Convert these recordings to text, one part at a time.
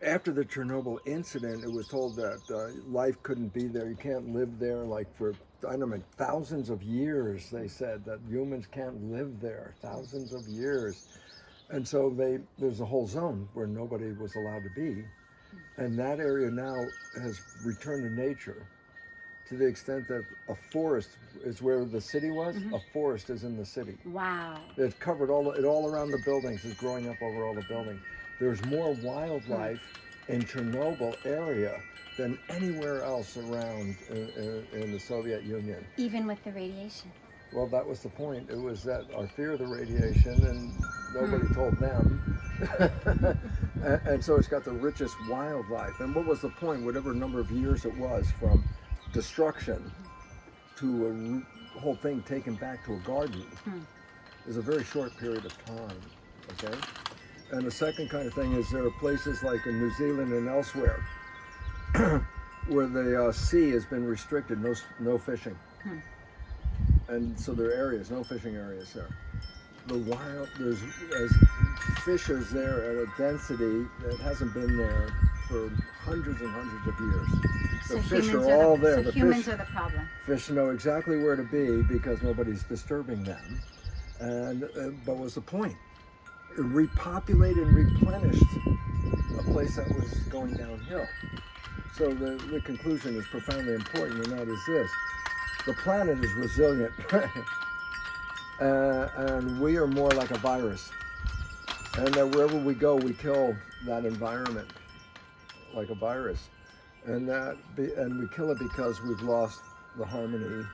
after the Chernobyl incident, it was told that life couldn't be there. You can't live there, like for, I don't know, thousands of years. They said that humans can't live there, thousands of years. And so there's a whole zone where nobody was allowed to be. And that area now has returned to nature, to the extent that a forest is where the city was. A forest is in the city. Wow. It's covered all around the buildings. It's growing up over all the buildings. There's more wildlife in Chernobyl area than anywhere else around in the Soviet Union. Even with the radiation. Well, that was the point. It was that our fear of the radiation, and nobody told them. and so it's got the richest wildlife. And what was the point? Whatever number of years it was, from destruction to a whole thing taken back to a garden, is a very short period of time. Okay. And the second kind of thing is there are places like in New Zealand and elsewhere where the sea has been restricted, no fishing. And so there are areas, no fishing areas there. There's fishes there at a density that hasn't been there for hundreds and hundreds of years. The fish are all there. So humans are the problem. Fish know exactly where to be because nobody's disturbing them. And but what's the point? It repopulated and replenished a place that was going downhill. So the conclusion is profoundly important, and that is this: the planet is resilient, and we are more like a virus. And that wherever we go, we kill that environment like a virus, and we kill it because we've lost the harmony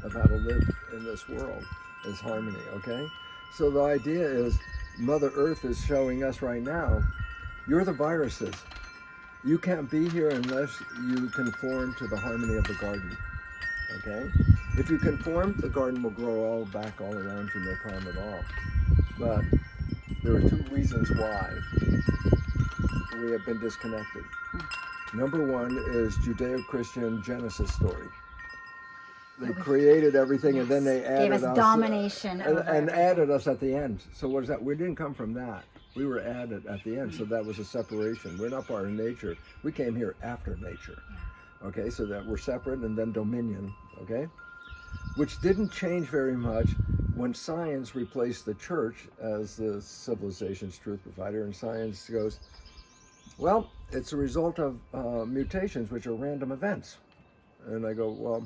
of how to live in this world. Is harmony, okay? So the idea is, Mother Earth is showing us right now, you're the viruses. You can't be here unless you conform to the harmony of the garden, okay? If you conform, the garden will grow all around you, no problem at all. But there are two reasons why we have been disconnected. Number one is Judeo-Christian Genesis story. They created everything, and then they added us. Gave us domination. And added us at the end. So what is that? We didn't come from that. We were added at the end, so that was a separation. We're not part of nature. We came here after nature. Okay, so that we're separate, and then dominion, okay? Which didn't change very much when science replaced the church as the civilization's truth provider, and science goes, well, it's a result of mutations, which are random events. And I go, well,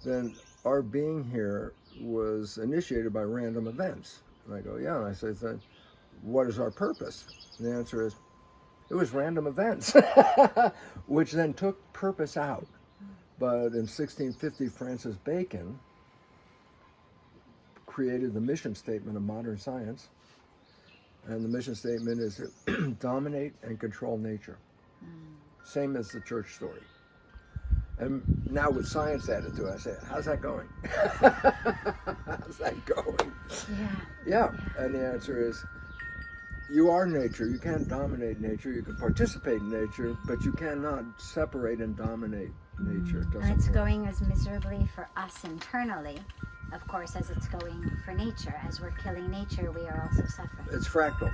then our being here was initiated by random events. And I go, yeah. And I say, then what is our purpose? And the answer is, it was random events, which then took purpose out. But in 1650, Francis Bacon created the mission statement of modern science. And the mission statement is to dominate and control nature. Same as the church story. And now with science added to it, I say, how's that going? How's that going? Yeah. And the answer is, you are nature. You can't dominate nature. You can participate in nature, but you cannot separate and dominate nature. And it's going as miserably for us internally, of course, as it's going for nature. As we're killing nature, we are also suffering. It's fractal.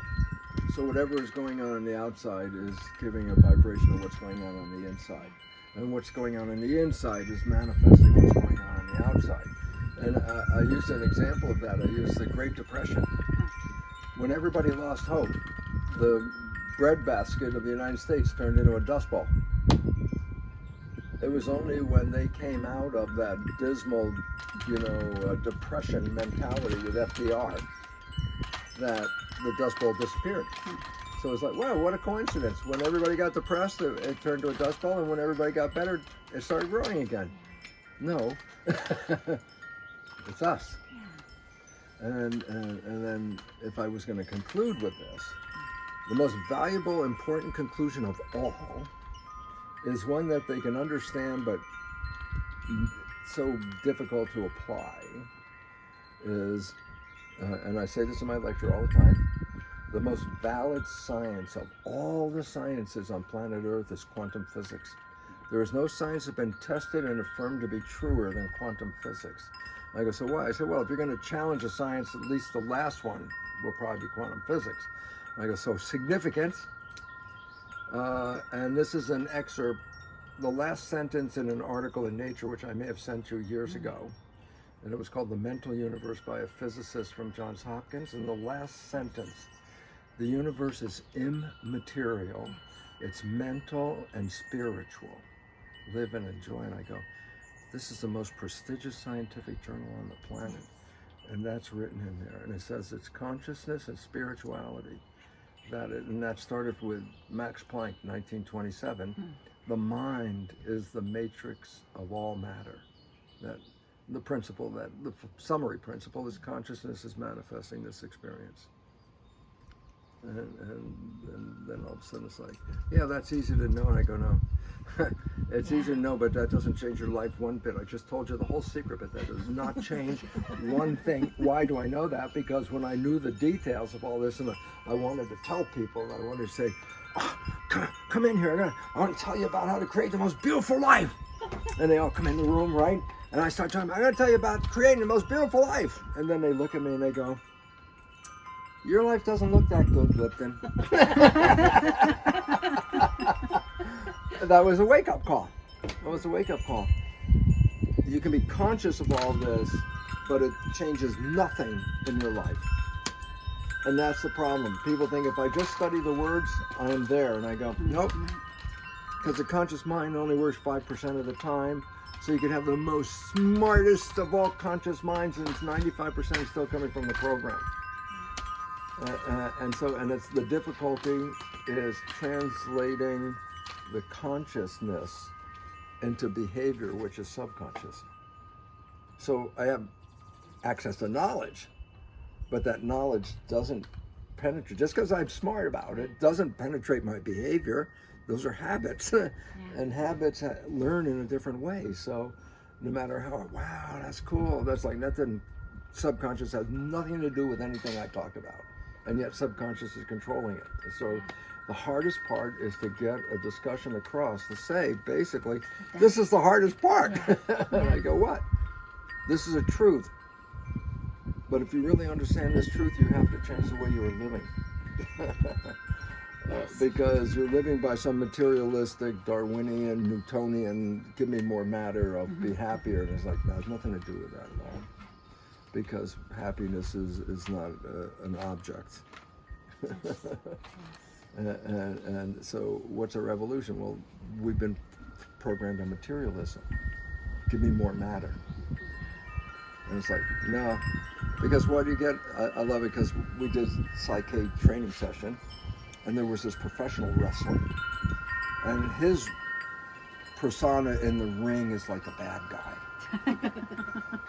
So whatever is going on the outside is giving a vibration of what's going on the inside. And what's going on the inside is manifesting what's going on the outside. And I used an example of that. I used the Great Depression. When everybody lost hope, the breadbasket of the United States turned into a dust bowl. It was only when they came out of that dismal, depression mentality with FDR that the dust bowl disappeared. So it's like, wow, what a coincidence. When everybody got depressed, it turned to a dust bowl, and when everybody got better, it started growing again. No, it's us. And then if I was going to conclude with this, the most valuable, important conclusion of all is one that they can understand, but so difficult to apply, is, and I say this in my lecture all the time, the most valid science of all the sciences on planet Earth is quantum physics. There is no science that's been tested and affirmed to be truer than quantum physics. I go, so why? I said, well, if you're going to challenge a science, at least the last one will probably be quantum physics. I go, so significance, And this is an excerpt, the last sentence in an article in Nature, which I may have sent you years ago. And it was called The Mental Universe by a physicist from Johns Hopkins. And the last sentence, the universe is immaterial. It's mental and spiritual. Live and enjoy. And I go, this is the most prestigious scientific journal on the planet. And that's written in there. And it says it's consciousness and spirituality. And that started with Max Planck, 1927. The mind is the matrix of all matter. That the principle, that the summary principle is consciousness is manifesting this experience. And then all of a sudden it's like, yeah, that's easy to know. And I go, no. It's easy to know, but that doesn't change your life one bit. I just told you the whole secret, but that does not change one thing. Why do I know that? Because when I knew the details of all this, and I wanted to tell people, I wanted to say, oh, come in here. I want to tell you about how to create the most beautiful life. And they all come in the room, right? And I start talking, I'm going to tell you about creating the most beautiful life. And then they look at me and they go, your life doesn't look that good, Lipton. That was a wake-up call. You can be conscious of all this, but it changes nothing in your life. And that's the problem. People think if I just study the words, I am there. And I go, nope. Because the conscious mind only works 5% of the time. So you can have the most smartest of all conscious minds, and it's 95% still coming from the program. And it's the difficulty is translating the consciousness into behavior, which is subconscious. So I have access to knowledge, but that knowledge doesn't penetrate. Just because I'm smart about it doesn't penetrate my behavior. Those are habits, and habits learn in a different way. So no matter how, wow, that's cool. That's like nothing. Subconscious has nothing to do with anything I talked about. And yet subconscious is controlling it. So the hardest part is to get a discussion across to say, basically, this is the hardest part. And I go, what? This is a truth. But if you really understand this truth, you have to change the way you are living. Because you're living by some materialistic, Darwinian, Newtonian, give me more matter, I'll be happier. And it's like, that has nothing to do with that at all. Because happiness is not an object. And so what's a revolution? Well, we've been programmed on materialism. Give me more matter. And it's like, no. Because what do you get? I love it because we did Psyche training session, and there was this professional wrestler. And his persona in the ring is like a bad guy.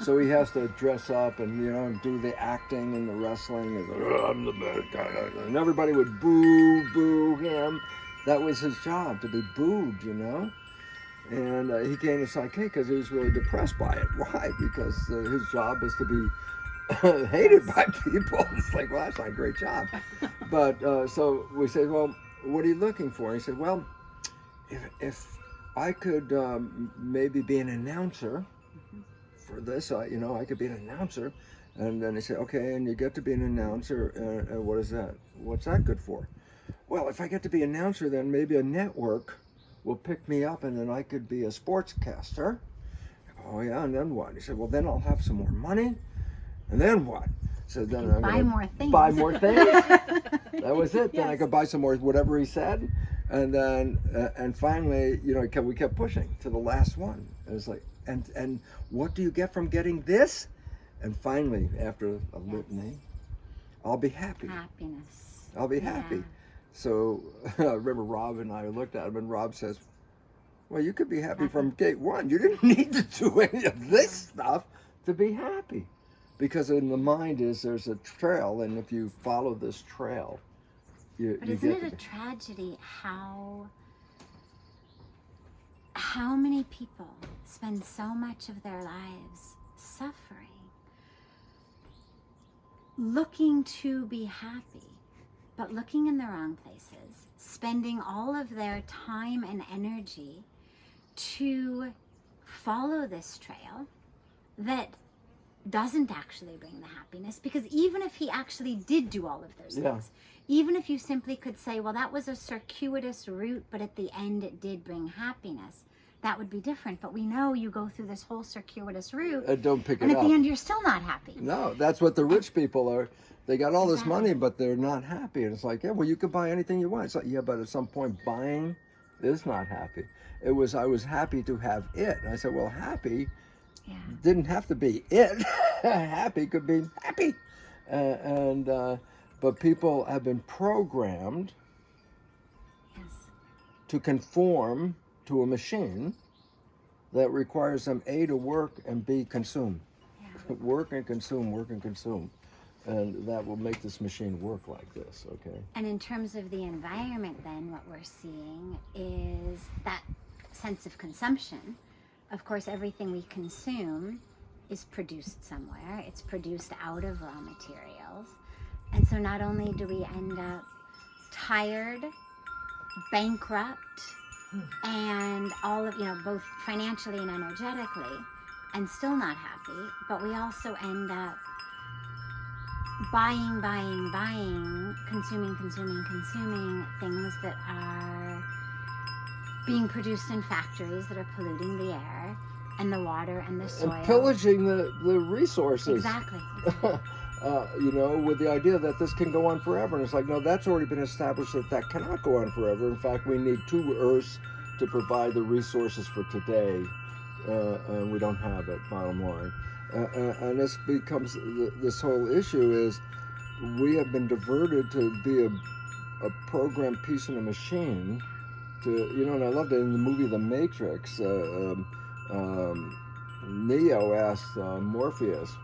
So he has to dress up and do the acting and the wrestling. He's like, oh, I'm the bad guy. And everybody would boo him. That was his job, to be booed, And he came to Psyche because he was really depressed by it. Why? Because his job is to be hated by people. It's like, well, that's not a great job. But so we said, well, what are you looking for? And he said, well, if I could maybe be an announcer for this, I could be an announcer. And then he said, okay, and you get to be an announcer, and what is that? What's that good for? Well, if I get to be an announcer, then maybe a network will pick me up, and then I could be a sportscaster. Oh yeah, and then what? He said, well, then I'll have some more money, and then what? So then I'm buy more things. Buy more things. That was it. Then I could buy some more, whatever he said. And then, and finally, we kept pushing to the last one. It was like, and what do you get from getting this? And finally, after a litany, I'll be happy. Happiness. I'll be happy. So I remember Rob and I looked at him, and Rob says, well, you could be happy from gate one. You didn't need to do any of this stuff to be happy. Because in the mind there's a trail, and if you follow this trail, But isn't it a tragedy how many people spend so much of their lives suffering, looking to be happy, but looking in the wrong places, spending all of their time and energy to follow this trail that doesn't actually bring the happiness, because even if he actually did do all of those Yeah. things, even if you simply could say, well, that was a circuitous route, but at the end it did bring happiness, that would be different. But we know you go through this whole circuitous route, Don't pick it and up. at the end you're still not happy. No, that's what the rich people are. They got all this Exactly. money, but they're not happy. And it's like, yeah, well, you could buy anything you want. It's like, yeah, but at some point, buying is not happy. I was happy to have it. And I said, well, happy Yeah. didn't have to be it. Happy could be happy. But people have been programmed Yes. to conform to a machine that requires them A, to work, and B, consume. Yeah. Work and consume, work and consume. And that will make this machine work like this, okay? And in terms of the environment, then, what we're seeing is that sense of consumption. Of course, everything we consume is produced somewhere. It's produced out of raw materials. And so not only do we end up tired, bankrupt, and all of, both financially and energetically, and still not happy, but we also end up buying, consuming things that are being produced in factories that are polluting the air and the water and the soil. And pillaging the resources. Exactly. With the idea that this can go on forever. And it's like, no, that's already been established that cannot go on forever. In fact, we need 2 Earths to provide the resources for today. And we don't have it, bottom line. And this becomes, this whole issue is, we have been diverted to be a programmed piece in a machine. And I loved it in the movie The Matrix. Neo asked Morpheus,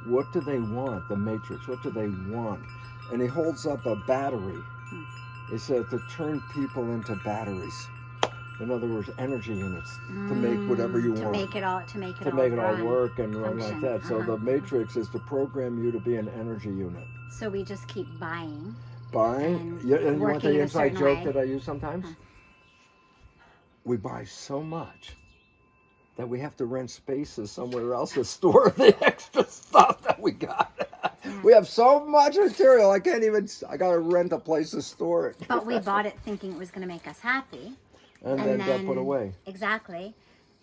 what do they want, the Matrix? What do they want? And he holds up a battery. He said, to turn people into batteries. In other words, energy units to make whatever you want. To make it all work and run like function. that. So the Matrix is to program you to be an energy unit. So we just keep buying. And you want working the in a inside certain joke way. that I use sometimes? We buy so much that we have to rent spaces somewhere else to store the extra stuff that we got. We have so much material, I got to rent a place to store it. But we bought it thinking it was going to make us happy. And then got put away. Exactly.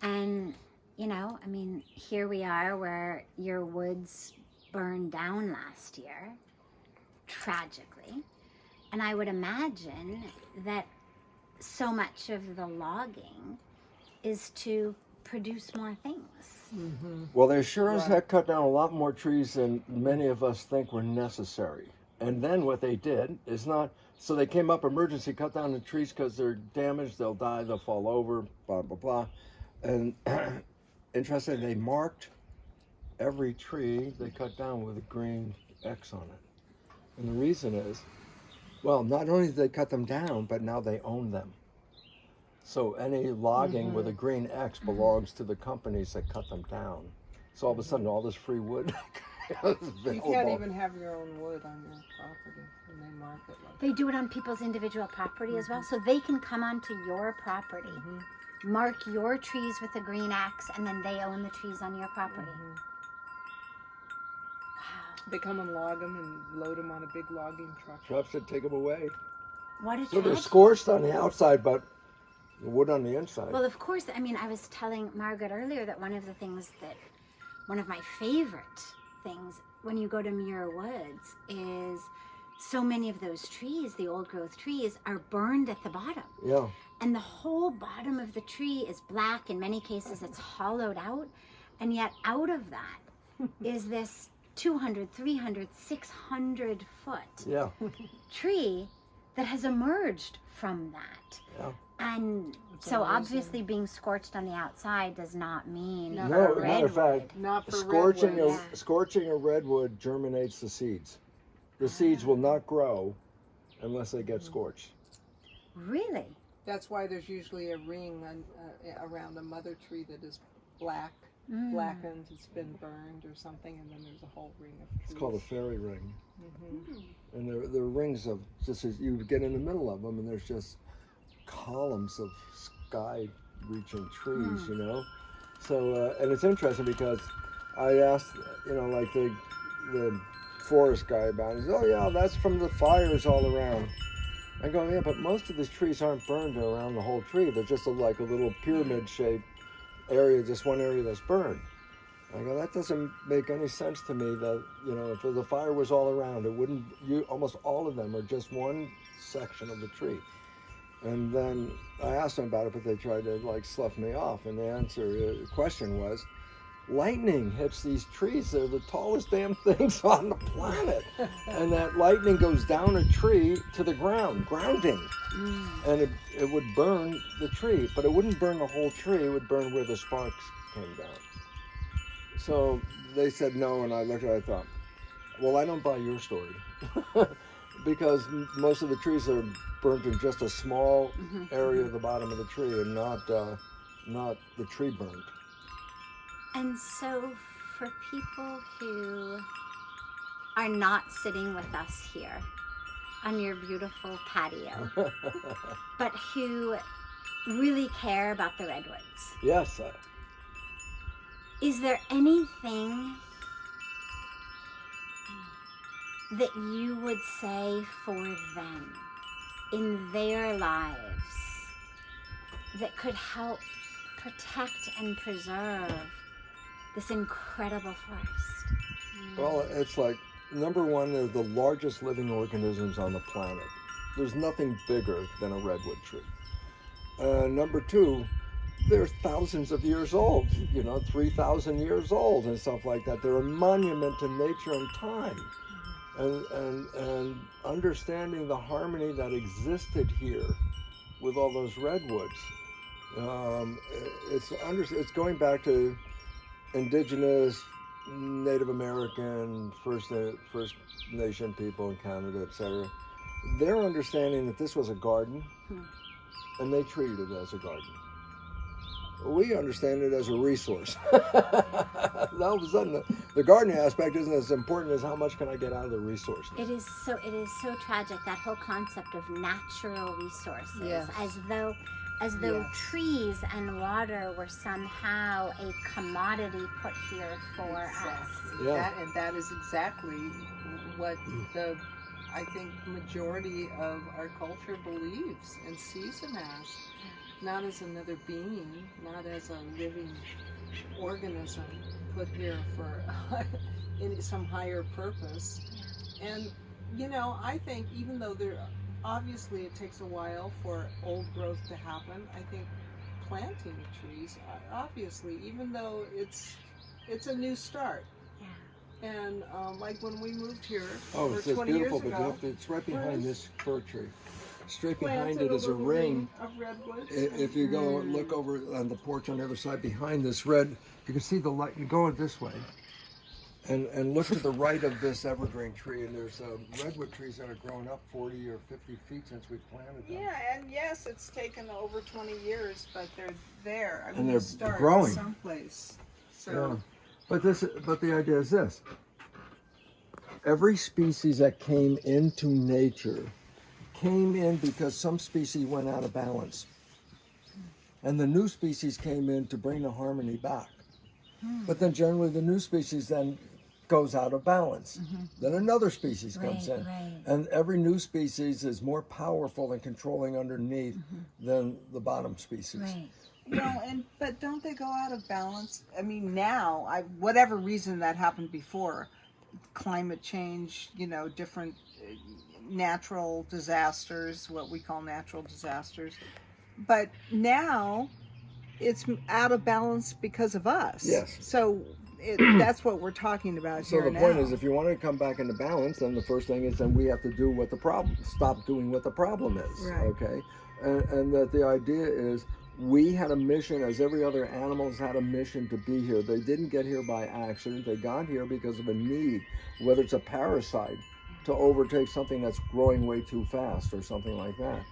And, here we are where your woods burned down last year, tragically. And I would imagine that so much of the logging is to produce more things. Mm-hmm. Well, they sure as heck cut down a lot more trees than many of us think were necessary. And then what they did is so they came up emergency, cut down the trees because they're damaged, they'll die, they'll fall over, blah, blah, blah. And interesting, they marked every tree they cut down with a green X on it. And the reason is, well, not only did they cut them down, but now they own them. So any logging with a green X belongs to the companies that cut them down. So all of a sudden, all this free wood is You can't even have your own wood on your property when they mark it like They do it on people's individual property as well. So they can come onto your property, mark your trees with a green X, and then they own the trees on your property. Wow. They come and log them and load them on a big logging truck. Trucks that take them away. What a So they're tragedy. scorched on the outside, but the wood on the inside. Well, of course, I was telling Margaret earlier that one of my favorite things when you go to Muir Woods is so many of those trees, the old growth trees, are burned at the bottom. Yeah. And the whole bottom of the tree is black. In many cases, it's hollowed out. And yet out of that is this 200, 300, 600 foot tree that has emerged from that. Yeah. And It's so amazing. obviously being scorched on the outside does not mean No, No, for a matter of redwood. fact, Not for scorching redwoods. scorching a redwood germinates the seeds. The seeds will not grow unless they get scorched. Really? That's why there's usually a ring around the mother tree that is black, blackened, it's been burned or something, and then there's a whole ring of trees. It's called a fairy ring. And they're rings of, just as you get in the middle of them, and there's just columns of sky-reaching trees, So, and it's interesting because I asked, like the forest guy about it. He said, oh yeah, that's from the fires all around. I go, yeah, but most of these trees aren't burned around the whole tree. They're just like a little pyramid-shaped area, just one area that's burned. I go, that doesn't make any sense to me. That if the fire was all around, it wouldn't. Almost all of them are just one section of the tree. And then I asked them about it, but they tried to like slough me off. And the question was, lightning hits these trees. They're the tallest damn things on the planet. And that lightning goes down a tree to the ground, grounding. And it would burn the tree, but it wouldn't burn the whole tree. It would burn where the sparks came down. So they said no, and I looked at it, I thought, well, I don't buy your story. Because most of the trees are burnt in just a small area of the bottom of the tree, and not the tree burnt. And so for people who are not sitting with us here on your beautiful patio, but who really care about the redwoods. Yes. Is there anything that you would say for them in their lives that could help protect and preserve this incredible forest? Well, it's like, number one, they're the largest living organisms on the planet. There's nothing bigger than a redwood tree. Number two, they're thousands of years old, 3,000 years old and stuff like that. They're a monument to nature and time. And understanding the harmony that existed here with all those redwoods. It's going back to indigenous, Native American, First Nation people in Canada, etc. They're understanding that this was a garden, and they treated it as a garden. We understand it as a resource. All of a sudden, the gardening aspect isn't as important as how much can I get out of the resource. It is so tragic, that whole concept of natural resources, Yes. as though trees and water were somehow a commodity put here for us. Yeah. And that is exactly what I think majority of our culture believes and sees him as. Not as another being, not as a living organism put here for some higher purpose. And, I think even though obviously it takes a while for old growth to happen, I think planting trees, obviously, even though it's a new start. Yeah. And like when we moved here Oh, over it's 20 beautiful, years but ago, it's right behind this fir tree. Straight behind planted it is a little ring. of redwoods. If you go look over on the porch on the other side behind this red, you can see the light. You go this way, and look to the right of this evergreen tree, and there's redwood trees that have grown up 40 or 50 feet since we planted them. Yeah, and yes, it's taken over 20 years, but they're there. I mean, And they they're start growing. someplace. So Yeah. But the idea is this: every species that came into nature came in because some species went out of balance, and the new species came in to bring the harmony back. But then generally the new species then goes out of balance. Then another species comes in, and every new species is more powerful and controlling underneath than the bottom species. Right. but don't they go out of balance? I mean, now, whatever reason that happened before, climate change, different natural disasters, what we call natural disasters. But now it's out of balance because of us. Yes. So that's what we're talking about So here the point now. is, if you want to come back into balance, then the first thing is then we have to do what the problem, stop doing what the problem is. Right. Okay, and that the idea is we had a mission, as every other animal's had a mission to be here. They didn't get here by accident. They got here because of a need, whether it's a parasite to overtake something that's growing way too fast or something like that.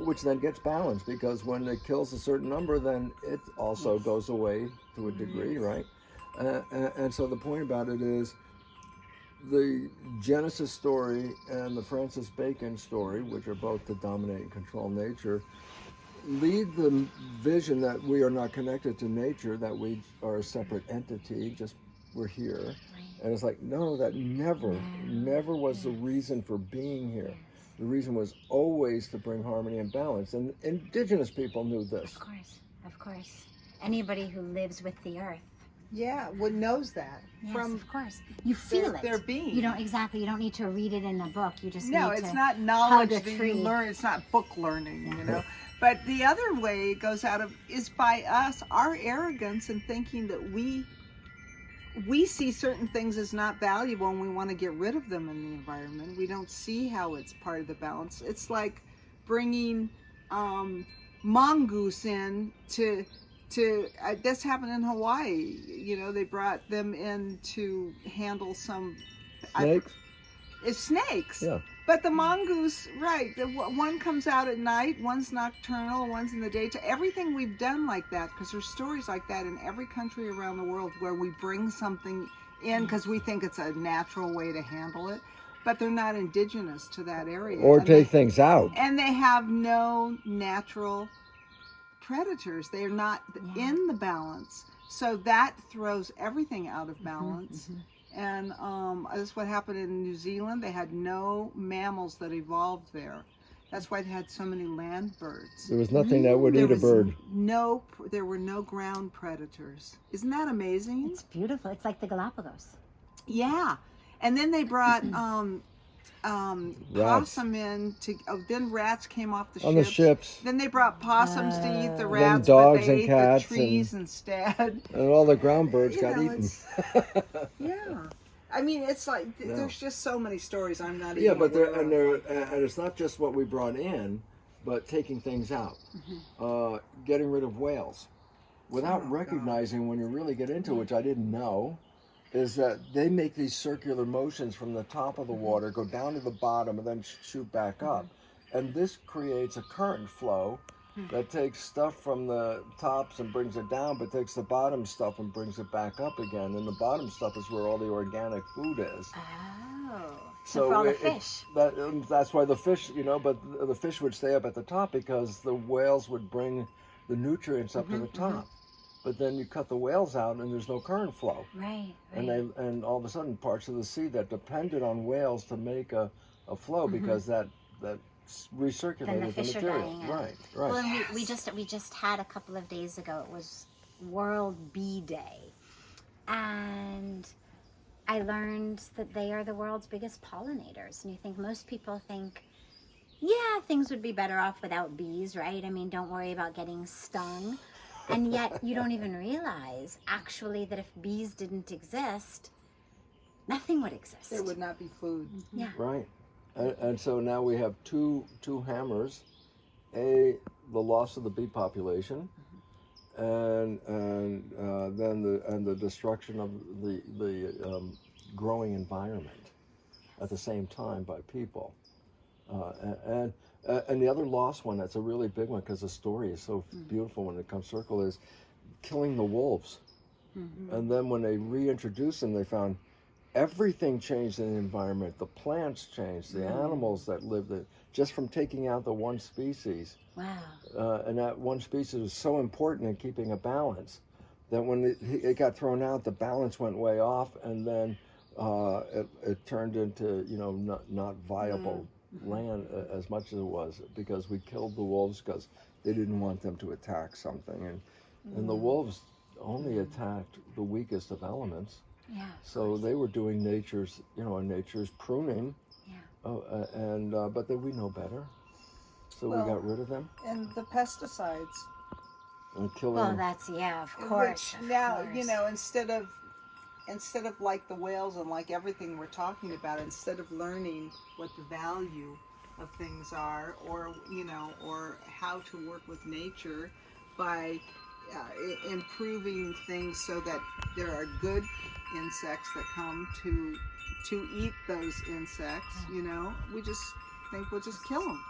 Which then gets balanced, because when it kills a certain number, then it also goes away to a degree, right? And so the point about it is the Genesis story and the Francis Bacon story, which are both to dominate and control nature, lead the vision that we are not connected to nature, that we are a separate entity, just we're here. Right. And it's like, no, that never was the reason for being here. Yes. The reason was always to bring harmony and balance. And indigenous people knew this. Of course. Anybody who lives with the earth. Yeah, one knows that. Yes, From of course. You feel their it. being. You don't need to read it in a book. You just No, need it's to not knowledge hug a that tree. you learn. It's not book learning, you know. But the other way it goes out of is by us, our arrogance and thinking that we see certain things as not valuable and we want to get rid of them in the environment. We don't see how it's part of the balance. It's like bringing mongoose in to this happened in Hawaii. You know, they brought them in to handle some Snakes? It's snakes. Yeah. But the mongoose, right, one comes out at night, one's nocturnal, one's in the daytime. Everything we've done like that, because there's stories like that in every country around the world where we bring something in because we think it's a natural way to handle it, but they're not indigenous to that area. Or take things out. And they have no natural predators. They're not in the balance. So that throws everything out of balance. And that's what happened in New Zealand. They had no mammals that evolved there. That's why they had so many land birds. There was nothing that would eat a bird. There were no ground predators. Isn't that amazing? It's beautiful. It's like the Galapagos. Yeah. And then they brought possum in to. Then rats came off the ships. On the ships. Then they brought possums to eat the Then rats, dogs but they and ate cats the trees instead. And all the ground birds You got know, eaten. Yeah. I mean, it's like there's just so many stories. I'm not. Yeah, even but aware of. and it's not just what we brought in, but taking things out, getting rid of whales, without recognizing when you really get into it, which I didn't know, is that they make these circular motions from the top of the water, go down to the bottom, and then shoot back up, and this creates a current flow that takes stuff from the tops and brings it down, but takes the bottom stuff and brings it back up again. And the bottom stuff is where all the organic food is. Oh. So for all the fish. That's why the fish, but the fish would stay up at the top because the whales would bring the nutrients up to the top. But then you cut the whales out and there's no current flow. Right. And all of a sudden parts of the sea that depended on whales to make a flow because that recirculated Then the fish material. are dying out. Right. Well, and we just had a couple of days ago. It was World Bee Day, and I learned that they are the world's biggest pollinators. And you think most people think, yeah, things would be better off without bees, right? I mean, don't worry about getting stung. And yet you don't even realize actually that if bees didn't exist, nothing would exist. There would not be food. Yeah. Right. And so now we have two hammers: the loss of the bee population, and then the destruction of the growing environment at the same time by people. And the other lost one that's a really big one because the story is so beautiful when it comes circle is killing the wolves. And then when they reintroduced them, they found everything changed in the environment. The plants changed, the animals that lived there, just from taking out the one species. Wow. And that one species was so important in keeping a balance that when it got thrown out, the balance went way off, and then it turned into not viable land as much as it was because we killed the wolves because they didn't want them to attack something, and the wolves only attacked the weakest of elements. Yeah. So they were doing nature's pruning. Yeah. But then we know better, so we got rid of them And the pesticides. and killing. Well, that's of course. Which now, instead of like the whales and like everything we're talking about, instead of learning what the value of things are, or how to work with nature by improving things so that there are good insects that come to eat those insects, we just think we'll just kill them.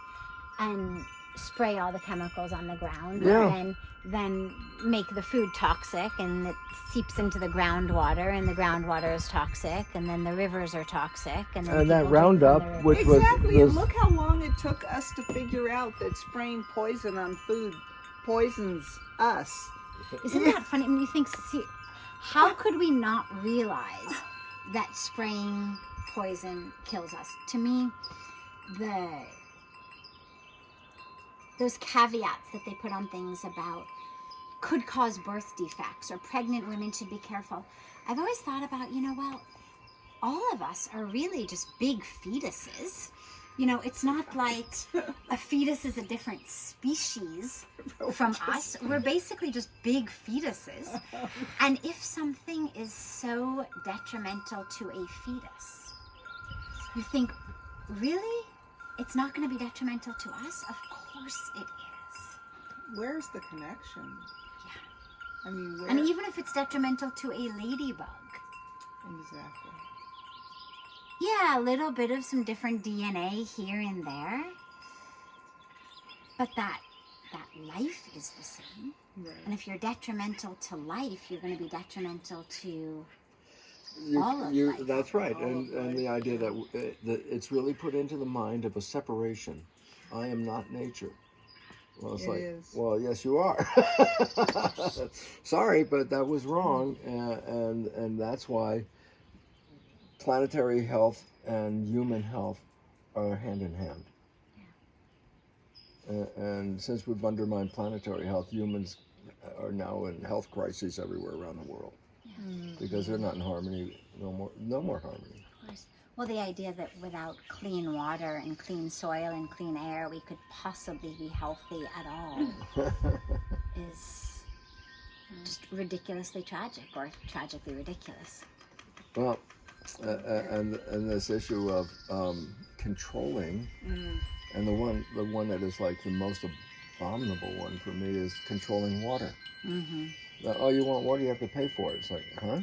And spray all the chemicals on the ground, Yeah. and then make the food toxic, and it seeps into the groundwater, and the groundwater is toxic, and then the rivers are toxic, and then that people drink Roundup, from the which river. Exactly, was and look how long it took us to figure out that spraying poison on food poisons us. Isn't that funny? When you think, How could we not realize that spraying poison kills us? To me, those caveats that they put on things about could cause birth defects or pregnant women should be careful. I've always thought about, well, all of us are really just big fetuses. It's not like a fetus is a different species from us. We're basically just big fetuses. And if something is so detrimental to a fetus, you think, really? It's not going to be detrimental to us? Of course it is. Where's the connection? Yeah. I mean, And even if it's detrimental to a ladybug. Exactly. Yeah, a little bit of some different DNA here and there. But that life is the same. Right. And if you're detrimental to life, you're going to be detrimental to all of life. That's right. All And of life, the idea that it's really put into the mind of a separation. I am not nature. Well, it's It like, is. well, yes, you are. Sorry, but that was wrong. And that's why planetary health and human health are hand in hand. And since we've undermined planetary health, humans are now in health crises everywhere around the world because they're not in harmony. No more harmony. Of course. Well, the idea that without clean water and clean soil and clean air, we could possibly be healthy at all is just ridiculously tragic, or tragically ridiculous. Well, and this issue of controlling, and the one that is like the most abominable one for me is controlling water. Mm-hmm. Oh, you want water? You have to pay for it. It's like, huh?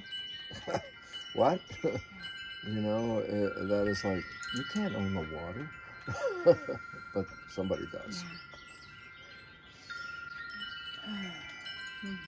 What? That is like, you can't own the water, but somebody does. Yeah.